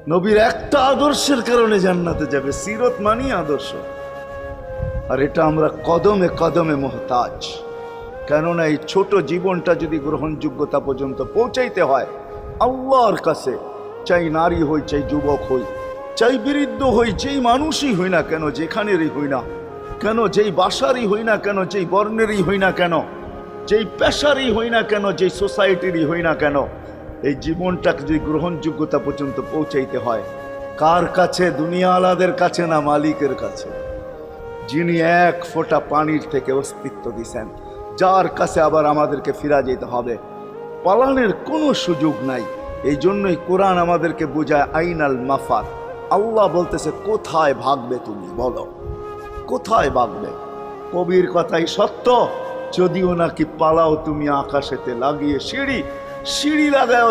নবীর একটা আদর্শের কারণে জান্নাতে যাবে। সিরত মানি আদর্শ। আর এটা আমরা কদমে কদমে মুহতাজ। কেননা এই ছোট জীবনটা যদি গ্রহণযোগ্যতা পর্যন্ত পৌঁছাইতে হয় আল্লাহর কাছে, চাই নারী হই, চাই যুবক হই, চাই বৃদ্ধ হই, যেই মানুষই হই না কেন, যেখানেরই হই না কেন, যেই বাসারই হই না কেন, যেই বর্ণেরই হই না কেন, যেই পেশারই হই না কেন, যেই সোসাইটিরই হই না কেন, এই জীবনটাকে যদি গ্রহণযোগ্যতা পর্যন্ত পৌঁছাইতে হয় কার কাছে? দুনিয়া আলাদের কাছে না, মালিকের কাছে, যিনি এক ফোঁটা পানির থেকে অস্তিত্ব দিছেন, যার কাছে আবার আমাদেরকে ফিরা যেতে হবে। পালানের কোনো সুযোগ নাই। এই জন্যই কোরআন আমাদেরকে বোঝায় আইনাল মাফার। আল্লাহ বলতেছে কোথায় ভাগবে তুমি, বলো কোথায় ভাগবে? কবির কথাই সত্য, যদিও নাকি পালাও তুমি আকাশেতে লাগিয়ে সিঁড়ি, সিঁড়ি লাগাও